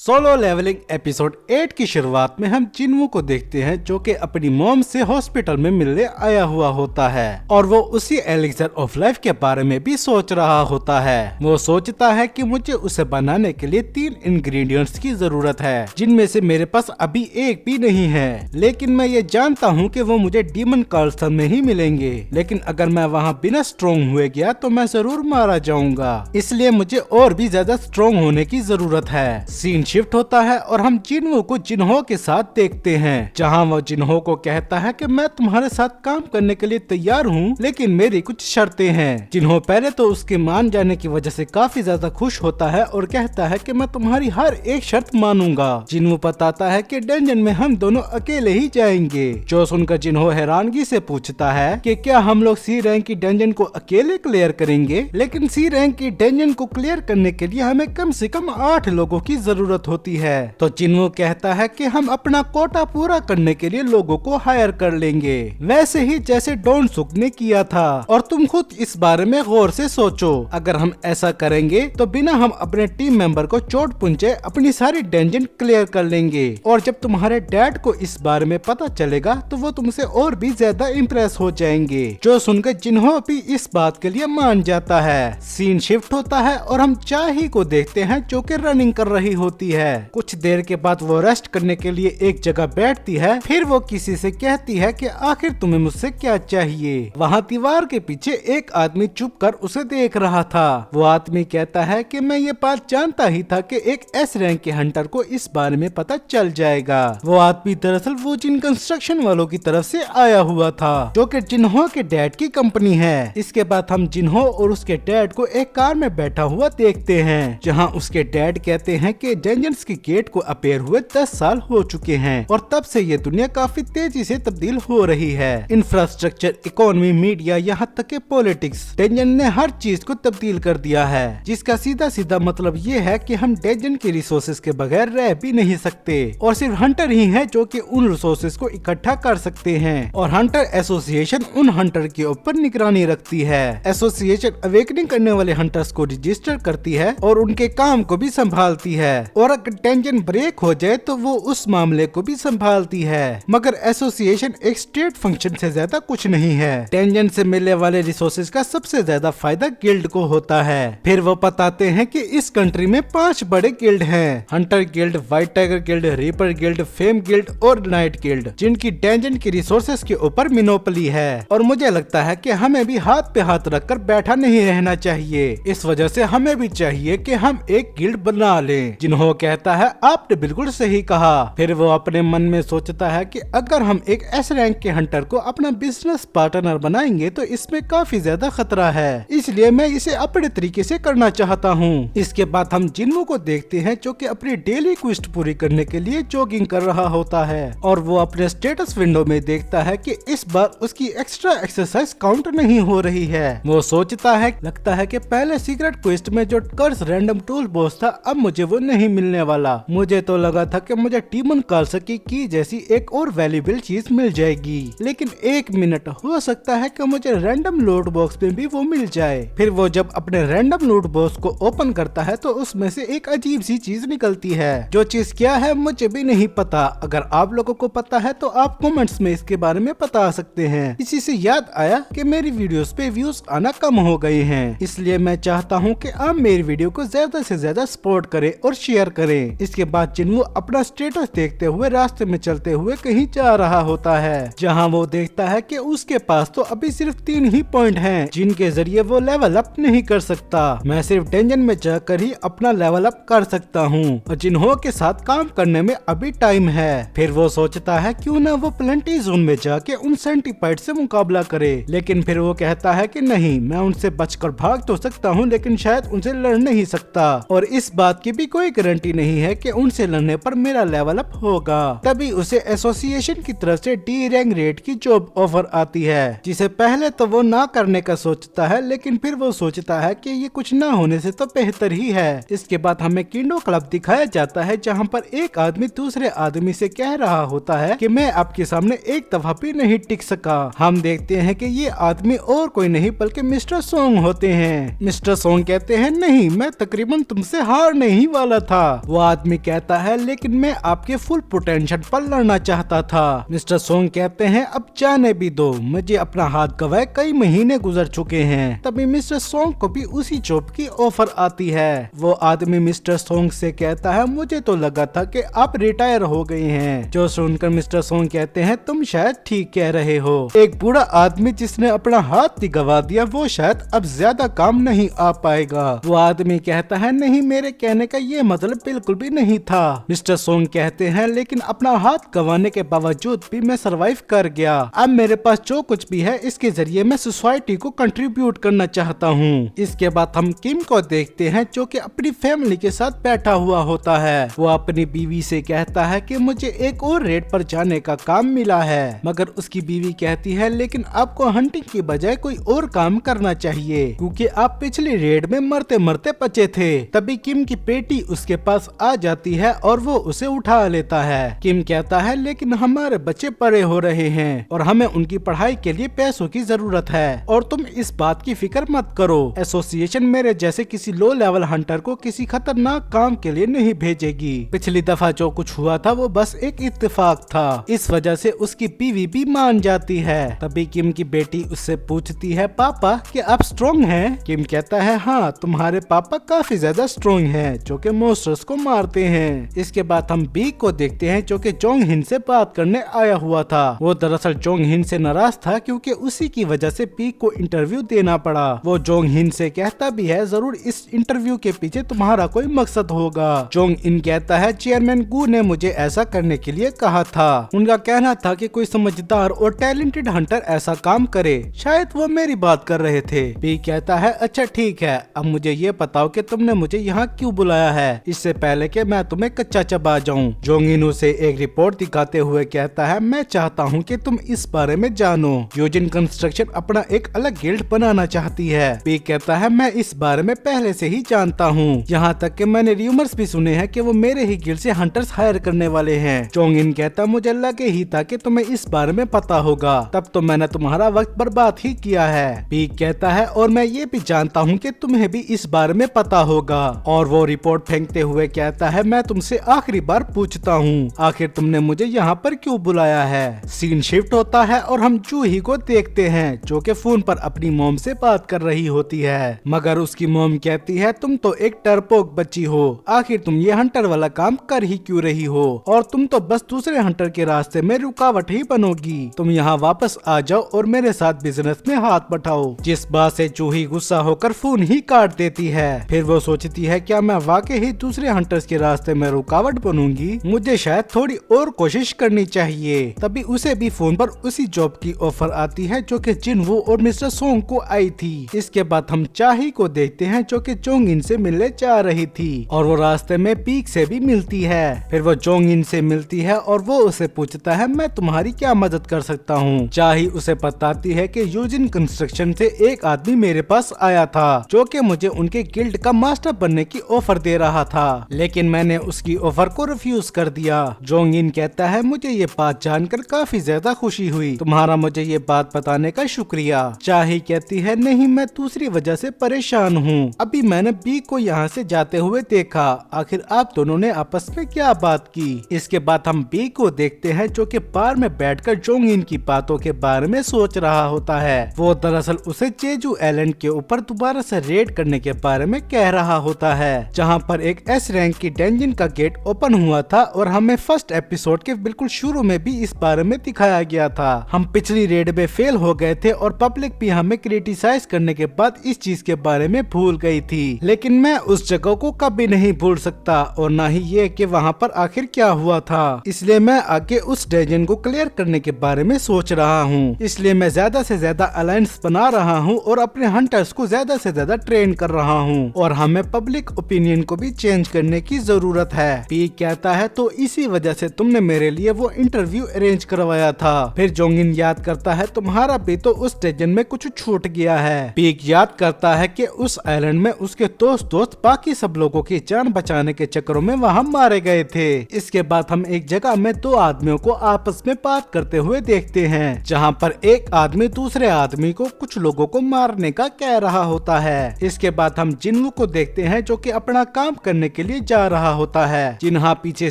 Solo levelling episode 8 की शुरुआत में हम जिन्वू को देखते हैं जो कि अपनी मॉम से हॉस्पिटल में मिलने आया हुआ होता है और वो उसी एलिक्सर ऑफ लाइफ के बारे में भी सोच रहा होता है। वो सोचता है कि मुझे उसे बनाने के लिए 3 इंग्रेडिएंट्स की जरूरत है जिनमें से मेरे पास अभी एक भी नहीं है, लेकिन मैं ये जानता हूँ कि वो मुझे डीमन कार्लसन में ही मिलेंगे। लेकिन अगर मैं वहाँ बिना स्ट्रॉन्ग हुए गया तो मैं जरूर मारा जाऊंगा, इसलिए मुझे और भी ज्यादा स्ट्रॉन्ग होने की जरूरत है। सीन शिफ्ट होता है और हम जिन्हो को जिन्हो के साथ देखते हैं जहां वो जिन्हो को कहता है कि मैं तुम्हारे साथ काम करने के लिए तैयार हूं, लेकिन मेरी कुछ शर्तें हैं। जिन्हो पहले तो उसके मान जाने की वजह से काफी ज्यादा खुश होता है और कहता है कि मैं तुम्हारी हर एक शर्त मानूंगा। जिन्हो बताता है कि डंजन में हम दोनों अकेले ही जाएंगे। जो सुनकर जिन्हो हैरानगी से पूछता है कि क्या हम लोग सी रैंक की डंजन को अकेले क्लियर करेंगे, लेकिन सी रैंक की डंजन को क्लियर करने के लिए हमें कम से कम 8 लोगों की जरूरत होती है। तो जिन्हो कहता है कि हम अपना कोटा पूरा करने के लिए लोगों को हायर कर लेंगे, वैसे ही जैसे डॉन सुक ने किया था। और तुम खुद इस बारे में गौर से सोचो, अगर हम ऐसा करेंगे तो बिना हम अपने टीम मेंबर को चोट पहुंचे अपनी सारी डंजन क्लियर कर लेंगे। और जब तुम्हारे डैड को इस बारे में पता चलेगा तो वो तुमसे और भी ज्यादा इम्प्रेस हो जाएंगे। जो सुनकर जिन्हो भी इस बात के लिए मान जाता है। सीन शिफ्ट होता है और हम चाही को देखते हैं जो कि रनिंग कर रही होती है। कुछ देर के बाद वो रेस्ट करने के लिए एक जगह बैठती है। फिर वो किसी से कहती है कि आखिर तुम्हें मुझसे क्या चाहिए। वहाँ दीवार के पीछे एक आदमी चुप कर उसे देख रहा था। वो आदमी कहता है कि मैं ये बात जानता ही था कि एक एस रैंक के हंटर को इस बारे में पता चल जाएगा। वो आदमी दरअसल वो जिन कंस्ट्रक्शन वालों की तरफ से आया हुआ था जो कि जिन्हो के डैड की कंपनी है। इसके बाद हम जिन्हो और उसके डैड को एक कार में बैठा हुआ देखते हैं जहाँ उसके डैड कहते हैं कि डंजन्स की गेट को अपेयर हुए 10 साल हो चुके हैं और तब से ये दुनिया काफी तेजी से तब्दील हो रही है। इंफ्रास्ट्रक्चर, इकोनॉमी, मीडिया, यहाँ तक के पॉलिटिक्स, डंजन ने हर चीज को तब्दील कर दिया है, जिसका सीधा सीधा मतलब ये है कि हम डंजन के रिसोर्सेज के बगैर रह भी नहीं सकते और सिर्फ हंटर ही है जो कि उन रिसोर्सेज को इकट्ठा कर सकते हैं। और हंटर एसोसिएशन उन हंटर के ऊपर निगरानी रखती है। एसोसिएशन अवेकनिंग करने वाले हंटर्स को रजिस्टर करती है और उनके काम को भी संभालती है, और अगर डंजन ब्रेक हो जाए तो वो उस मामले को भी संभालती है। मगर एसोसिएशन एक स्टेट फंक्शन से ज्यादा कुछ नहीं है। डंजन से मिलने वाले रिसोर्सेज का सबसे ज्यादा फायदा गिल्ड को होता है। फिर वो बताते हैं कि इस कंट्री में 5 बड़े गिल्ड हैं, Hunter guild, white tiger guild, reaper guild, fame guild और नाइट गिल्ड, जिनकी डंजन की रिसोर्सेज के ऊपर मिनोपली है। और मुझे लगता है कि हमें भी हाथ पे हाथ रखकर बैठा नहीं रहना चाहिए। इस वजह से हमें भी चाहिए कि हम एक गिल्ड बना लें। जिन्हो कहता है आपने बिल्कुल सही कहा। फिर वो अपने मन में सोचता है कि अगर हम एक एस रैंक के हंटर को अपना बिजनेस पार्टनर बनाएंगे तो इसमें काफी ज्यादा खतरा है, इसलिए मैं इसे अपने तरीके से करना चाहता हूँ। इसके बाद हम जिन्हो को देखते हैं जो कि अपनी डेली क्वेस्ट पूरी करने के लिए जॉगिंग कर रहा होता है और वो अपने स्टेटस विंडो में देखता है कि इस बार उसकी एक्स्ट्रा एक्सरसाइज काउंट नहीं हो रही है। वो सोचता है लगता है कि पहले सीक्रेट क्वेस्ट में जो कर्स रैंडम टूल बॉस था अब मुझे वो नहीं मिलने वाला। मुझे तो लगा था कि मुझे डीमन कार्लसन की जैसी एक और वैल्यूएबल चीज मिल जाएगी, लेकिन 1 मिनट हो सकता है कि मुझे रैंडम लूट बॉक्स में भी वो मिल जाए। फिर वो जब अपने रैंडम लूट बॉक्स को ओपन करता है तो उसमें से एक अजीब सी चीज निकलती है। जो चीज क्या है मुझे भी नहीं पता। अगर आप लोगों को पता है तो आप कमेंट्स में इसके बारे में बता सकते हैं। इसी से याद आया कि मेरी वीडियोस पे व्यूज आना कम हो गए हैं, इसलिए मैं चाहता हूँ कि आप मेरी वीडियो को ज्यादा से ज्यादा सपोर्ट करें और शेयर करें। इसके बाद जिन्हो अपना स्टेटस देखते हुए रास्ते में चलते हुए कहीं जा रहा होता है, जहां वो देखता है कि उसके पास तो अभी सिर्फ 3 ही पॉइंट हैं जिनके जरिए वो लेवल अप नहीं कर सकता। मैं सिर्फ डंजन में जाकर ही अपना लेवल अप कर सकता हूँ और जिन्हो के साथ काम करने में अभी टाइम है। फिर वो सोचता है क्यों ना वो प्लेंटी जोन में जाके उन सेंटीपाइड से मुकाबला करे, लेकिन फिर वो कहता है कि नहीं, मैं उनसे बचकर भाग तो सकता हूँ लेकिन शायद उनसे लड़ नहीं सकता, और इस बात की भी कोई गारंटी नहीं है कि उनसे लड़ने पर मेरा लेवल अप होगा। तभी उसे एसोसिएशन की तरफ से डी रैंक रेट की जॉब ऑफर आती है, जिसे पहले तो वो ना करने का सोचता है, लेकिन फिर वो सोचता है कि ये कुछ ना होने से तो बेहतर ही है। इसके बाद हमें किंडो क्लब दिखाया जाता है जहाँ पर एक आदमी दूसरे आदमी से कह रहा होता है कि मैं आपके सामने एक दफा भी नहीं टिक सका। हम देखते हैं कि ये आदमी और कोई नहीं बल्कि मिस्टर सोंग होते हैं। मिस्टर सोंग कहते हैं नहीं, मैं तकरीबन तुमसे हारने ही वाला था, वो आदमी कहता है लेकिन मैं आपके फुल पोटेंशियल पर लड़ना चाहता था। मिस्टर सोंग कहते हैं अब जाने भी दो, मुझे अपना हाथ गवाए कई महीने गुजर चुके हैं। तभी मिस्टर सोंग को भी उसी जॉब की ऑफर आती है। वो आदमी मिस्टर सोंग से कहता है मुझे तो लगा था कि आप रिटायर हो गए हैं। जो सुनकर मिस्टर सोंग कहते हैं तुम शायद ठीक कह रहे हो। एक बूढ़ा आदमी जिसने अपना हाथ ही गवा दिया वो शायद अब ज्यादा काम नहीं आ पाएगा। वो आदमी कहता है नहीं, मेरे कहने का ये मतलब बिल्कुल भी नहीं था। मिस्टर सोंग कहते हैं लेकिन अपना हाथ गंवाने के बावजूद भी मैं सरवाइव कर गया। अब मेरे पास जो कुछ भी है इसके जरिए मैं सोसाइटी को कंट्रीब्यूट करना चाहता हूँ। इसके बाद हम किम को देखते हैं जो कि अपनी फैमिली के साथ बैठा हुआ होता है। वो अपनी बीवी से कहता है कि मुझे एक और रेड पर जाने का काम मिला है, मगर उसकी बीवी कहती है लेकिन आपको हंटिंग की बजाय कोई और काम करना चाहिए क्योंकि आप पिछली रेड में मरते मरते बचे थे। तभी किम की बेटी उसके पास आ जाती है और वो उसे उठा लेता है। किम कहता है लेकिन हमारे बच्चे बड़े हो रहे हैं और हमें उनकी पढ़ाई के लिए पैसों की जरूरत है और तुम इस बात की फिक्र मत करो। एसोसिएशन मेरे जैसे किसी लो लेवल हंटर को किसी खतरनाक काम के लिए नहीं भेजेगी। पिछली दफा जो कुछ हुआ था वो बस एक इत्तेफाक था। इस वजह से उसकी बीवी भी मान जाती है। तभी किम की बेटी उससे पूछती है पापा क्या आप स्ट्रॉन्ग हैं? किम कहता है हाँ, तुम्हारे पापा काफी ज्यादा स्ट्रॉन्ग हैं जो कि मॉन्स्टर्स को मारते हैं। इसके बाद हम बी को देखते हैं जो कि जोंग हिन से बात करने आया हुआ था। वो दरअसल जोंग हिन से नाराज था क्योंकि उसी की वजह से बी को इंटरव्यू देना पड़ा। वो जोंग हिन से कहता भी है जरूर इस इंटरव्यू के पीछे तुम्हारा कोई मकसद होगा। जोंग इन कहता है चेयरमैन गू ने मुझे ऐसा करने के लिए कहा था। उनका कहना था कि कोई समझदार और टैलेंटेड हंटर ऐसा काम करे। शायद वो मेरी बात कर रहे थे। बी कहता है अच्छा ठीक है, अब मुझे ये बताओ कि तुमने मुझे यहाँ क्यों बुलाया है, इससे पहले कि मैं तुम्हें कच्चा चबा जाऊं। जोंग इन उसे एक रिपोर्ट दिखाते हुए कहता है मैं चाहता हूँ कि तुम इस बारे में जानो। यूजिन कंस्ट्रक्शन अपना एक अलग गिल्ड बनाना चाहती है। बी कहता है मैं इस बारे में पहले से ही जानता हूँ, यहाँ तक कि मैंने रूमर्स भी सुने हैं कि वो मेरे ही गिल्ड से हंटर्स हायर करने वाले हैं। जोंग इन कहता मुझे लगे ही था कि तुम्हें इस बारे में पता होगा, तब तो मैंने तुम्हारा वक्त बर्बाद ही किया है। बी कहता है और मैं ये भी जानता हूँ कि तुम्हें भी इस बारे में पता होगा। और वो रिपोर्ट फेंकते हुए कहता है मैं तुमसे आखिरी बार पूछता हूँ, आखिर तुमने मुझे यहाँ पर क्यों बुलाया है। सीन शिफ्ट होता है और हम जूही को देखते हैं जो कि फोन पर अपनी मॉम से बात कर रही होती है, मगर उसकी मॉम कहती है तुम तो एक डरपोक बच्ची हो, आखिर तुम ये हंटर वाला काम कर ही क्यों रही हो, और तुम तो बस दूसरे हंटर के रास्ते में रुकावट ही बनोगी। तुम यहाँ वापस आ जाओ और मेरे साथ बिजनेस में हाथ बटाओ। जिस बात से जूही गुस्सा होकर फोन ही काट देती है। फिर वो सोचती है क्या मैं वाकई ही दूसरे हंटर्स के रास्ते में रुकावट बनूंगी, मुझे शायद थोड़ी और कोशिश करनी चाहिए। तभी उसे भी फोन पर उसी जॉब की ऑफर आती है जो कि जिनवू और मिस्टर सोंग को आई थी। इसके बाद हम चाही को देखते हैं जो कि जोंग इन से मिलने जा रही थी और वो रास्ते में पीक से भी मिलती है। फिर वो जोंग इन से मिलती है और वो उसे पूछता है मैं तुम्हारी क्या मदद कर सकता हूँ। चाही उसे बताती है कि यूजिन कंस्ट्रक्शन से एक आदमी मेरे पास आया था जो कि मुझे उनके गिल्ड का मास्टर बनने की ऑफर दे रहा था, लेकिन मैंने उसकी ऑफर को रिफ्यूज कर दिया। जोंग इन कहता है मुझे ये बात जानकर काफी ज्यादा खुशी हुई, तुम्हारा मुझे ये बात बताने का शुक्रिया। चाही कहती है नहीं, मैं दूसरी वजह से परेशान हूँ। अभी मैंने बी को यहाँ से जाते हुए देखा, आखिर आप दोनों ने आपस में क्या बात की। इसके बाद हम बी को देखते हैं जो कि बार में बैठकर जोंग इन की बातों के बारे में सोच रहा होता है। वो दरअसल उसे जेजू आइलैंड के ऊपर दोबारा से रेड करने के बारे में कह रहा होता है, जहाँ पर एक एस रैंक की डंजन का गेट ओपन हुआ था और हमें फर्स्ट एपिसोड के बिल्कुल शुरू में भी इस बारे में दिखाया गया था। हम पिछली रेड में फेल हो गए थे और पब्लिक भी हमें क्रिटिसाइज करने के बाद इस चीज के बारे में भूल गई थी, लेकिन मैं उस जगह को कभी नहीं भूल सकता और न ही ये कि वहाँ पर आखिर क्या हुआ था। इसलिए मैं आगे उस डंजन को क्लियर करने के बारे में सोच रहा हूँ। इसलिए मैं ज्यादा से ज्यादा अलायंस बना रहा हूँ और अपने हंटर्स को ज्यादा से ज्यादा ट्रेन कर रहा हूँ और हमें पब्लिक ओपिनियन को भी चेंज करने की जरूरत है। पीक कहता है तो इसी वजह से तुमने मेरे लिए वो इंटरव्यू अरेंज करवाया था। फिर जोंगिन याद करता है तुम्हारा भी तो उस डंजन में कुछ छूट गया है। पीक याद करता है कि उस आइलैंड में उसके दोस्त बाकी सब लोगों की जान बचाने के चक्करों में वहाँ मारे गए थे। इसके बाद हम एक जगह में दो आदमियों को आपस में बात करते हुए देखते हैं, जहाँ पर एक आदमी दूसरे आदमी को कुछ लोगों को मारने का कह रहा होता है। इसके बाद हम जिनवू को देखते हैं जो कि अपना काम करने के के लिए जा रहा होता है। जिन्हा पीछे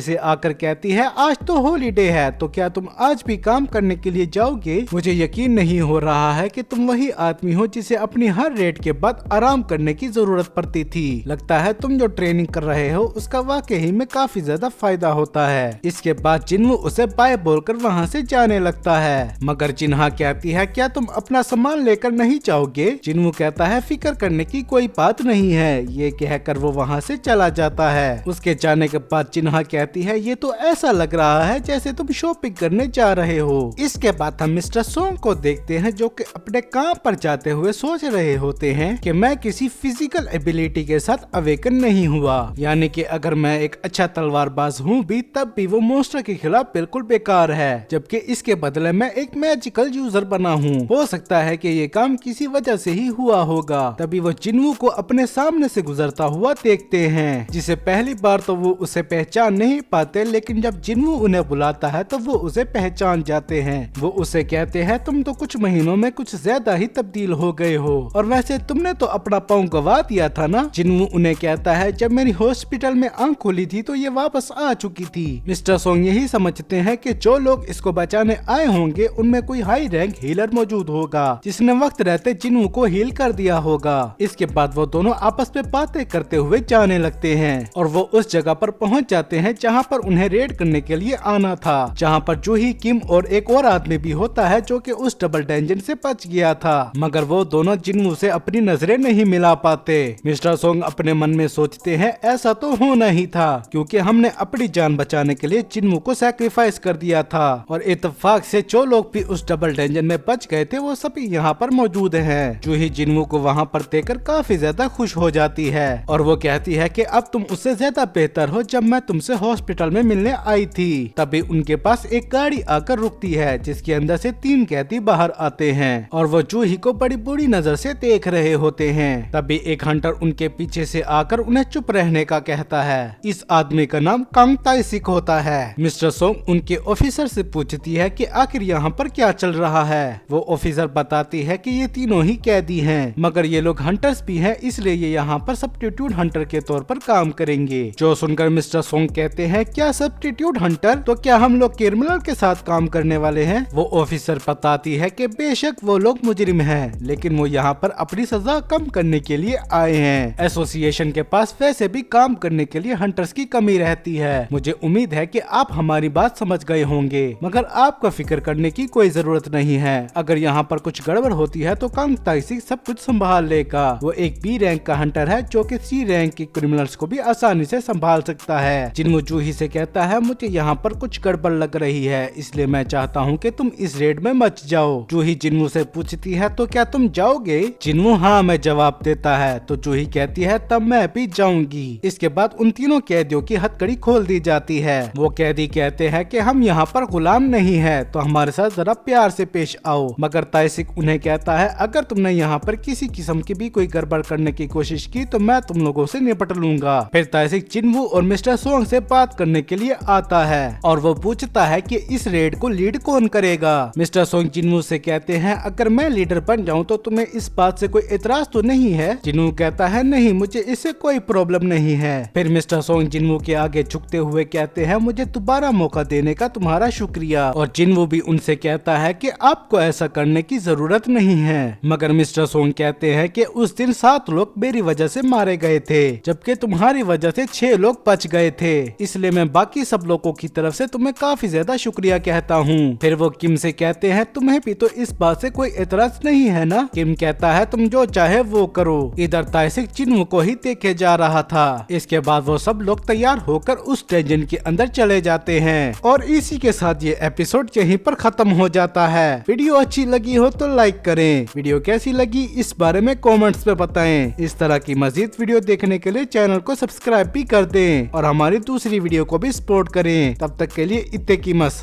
से आकर कहती है आज तो हॉलीडे है, तो क्या तुम आज भी काम करने के लिए जाओगे? मुझे यकीन नहीं हो रहा है कि तुम वही आदमी हो जिसे अपनी हर रेड के बाद आराम करने की जरूरत पड़ती थी। लगता है तुम जो ट्रेनिंग कर रहे हो उसका वाकई में काफी ज्यादा फायदा होता है। इसके बाद जिन्वू उसे बाय बोलकर वहाँ से जाने लगता है, मगर जिन्हा कहती है क्या तुम अपना सामान लेकर नहीं जाओगे? जिन्वू कहता है फिक्र करने की कोई बात नहीं है। ये कहकर वो वहाँ से चला जाता है। उसके जाने के बाद जिन्हा कहती है ये तो ऐसा लग रहा है जैसे तुम शॉपिंग करने जा रहे हो। इसके बाद हम मिस्टर सोंग को देखते हैं जो कि अपने काम पर जाते हुए सोच रहे होते हैं कि मैं किसी फिजिकल एबिलिटी के साथ अवेकन नहीं हुआ, यानी कि अगर मैं एक अच्छा तलवारबाज हूँ भी तब भी वो मॉन्स्टर के खिलाफ बिल्कुल बेकार है, जबकि इसके बदले मैं एक मैजिकल यूजर बना हूँ। हो सकता है कि ये काम किसी वजह से ही हुआ होगा। तभी वो जिन्वू को अपने सामने से गुजरता हुआ देखते हैं, जिसे पहली बार तो वो उसे पहचान नहीं पाते, लेकिन जब जिन्वू उन्हें बुलाता है तो वो उसे पहचान जाते हैं। वो उसे कहते हैं तुम तो कुछ महीनों में कुछ ज्यादा ही तब्दील हो गए हो, और वैसे तुमने तो अपना पाँव गवा दिया था ना? जिन्वू उन्हें कहता है जब मेरी हॉस्पिटल में आंख खुली थी तो ये वापस आ चुकी थी। मिस्टर सोंग यही समझते हैं कि जो लोग इसको बचाने आए होंगे उनमें कोई हाई रैंक हीलर मौजूद होगा जिसने वक्त रहते जिन्वू को हील कर दिया होगा। इसके बाद वो दोनों आपस में बातें करते हुए जाने लगते हैं और वो उस जगह पर पहुंच जाते हैं जहां पर उन्हें रेड करने के लिए आना था, जहां पर जूही, किम और एक और आदमी भी होता है जो कि उस डबल डेंजन से बच गया था, मगर वो दोनों जिन्वू से अपनी नजरें नहीं मिला पाते। मिस्टर सोंग अपने मन में सोचते हैं ऐसा तो होना ही था क्योंकि हमने अपनी जान बचाने के लिए जिन्वू को सैक्रिफाइस कर दिया था, और इत्तेफाक से जो लोग भी उस डबल डेंजन में बच गए थे वो सभी यहाँ पर मौजूद हैं। जूही जिन्वू को वहाँ पर देखकर काफी ज्यादा खुश हो जाती है और वो कहती है कि अब तुम उससे ज्यादा बेहतर हो जब मैं तुमसे हॉस्पिटल में मिलने आई थी। तभी उनके पास एक गाड़ी आकर रुकती है जिसके अंदर से 3 कैदी बाहर आते हैं और वो जूही को बड़ी बुरी नजर से देख रहे होते हैं। तभी एक हंटर उनके पीछे से आकर उन्हें चुप रहने का कहता है। इस आदमी का नाम कांग ताइसिक होता है। मिस्टर सोंग उनके ऑफिसर से पूछती है कि आखिर यहाँ पर क्या चल रहा है। वो ऑफिसर बताती है कि ये तीनों ही कैदी हैं, मगर ये लोग हंटर्स भी हैं, इसलिए ये यहाँ पर सब्स्टिट्यूट हंटर के तौर पर काम करेंगे। जो सुनकर मिस्टर सोंग कहते हैं क्या सब्स्टिट्यूट हंटर, तो क्या हम लोग क्रिमिनल के साथ काम करने वाले हैं? वो ऑफिसर बताती है कि बेशक वो लोग मुजरिम हैं, लेकिन वो यहाँ पर अपनी सजा कम करने के लिए आए हैं। एसोसिएशन के पास वैसे भी काम करने के लिए हंटर्स की कमी रहती है। मुझे उम्मीद है कि आप हमारी बात समझ गए होंगे, मगर आपको फिक्र करने की कोई जरूरत नहीं है। अगर यहाँ पर कुछ गड़बड़ होती है तो कांग ताइसिक सब कुछ संभाल लेगा। वो एक बी रैंक का हंटर है जो कि सी रैंक के क्रिमिनल्स को भी आसानी से संभाल सकता है। जिन्वू जूही से कहता है मुझे यहाँ पर कुछ गड़बड़ लग रही है, इसलिए मैं चाहता हूँ कि तुम इस रेड में मत जाओ। जूही जिन्वू से पूछती है तो क्या तुम जाओगे? जिन्वू हाँ मैं जवाब देता है। तो जूही कहती है तब मैं भी जाऊंगी। इसके बाद उन तीनों कैदियों की हथकड़ी खोल दी जाती है। वो कैदी कहते हैं कि हम यहाँ पर गुलाम नहीं है, तो हमारे साथ जरा प्यार से पेश आओ। मगर ताइसिक उन्हें कहता है अगर तुमने यहाँ पर किसी किस्म की भी कोई गड़बड़ करने की कोशिश की तो मैं तुम लोगों से निपट लूंगा। फिर ताइसिक जिन्वू और मिस्टर सोंग से बात करने के लिए आता है और वो पूछता है कि इस रेड को लीड कौन करेगा। मिस्टर सोंग जिन्वू से कहते हैं अगर मैं लीडर बन जाऊँ तो तुम्हें इस बात से कोई एतराज तो नहीं है? जिन्वू कहता है नहीं, मुझे इससे कोई प्रॉब्लम नहीं है। फिर मिस्टर सोंग जिन्वू के आगे झुकते हुए कहते हैं मुझे दोबारा मौका देने का तुम्हारा शुक्रिया, और जिन्वू भी उनसे कहता है कि आपको ऐसा करने की जरूरत नहीं है। मगर मिस्टर सोंग कहते हैं कि उस दिन 7 लोग मेरी वजह से मारे गए थे, जबकि तुम्हारी वजह से 6 लोग बच गए थे, इसलिए मैं बाकी सब लोगों की तरफ से तुम्हें काफी ज्यादा शुक्रिया कहता हूँ। फिर वो किम से कहते हैं तुम्हें भी तो इस बात से कोई एतराज नहीं है ना? किम कहता है तुम जो चाहे वो करो। इधर ताइसिक जिन्वू को ही देखे जा रहा था। इसके बाद वो सब लोग तैयार होकर उस डेंजन के अंदर चले जाते हैं और इसी के साथ ये एपिसोड यहीं पर खत्म हो जाता है। वीडियो अच्छी लगी हो तो लाइक करें, वीडियो कैसी लगी इस बारे में कमेंट्स में बताएं। इस तरह की मजीद वीडियो देखने के लिए चैनल को सब्सक्राइब भी कर दें और हमारी दूसरी वीडियो को भी सपोर्ट करें। तब तक के लिए इत्ते की मस्त।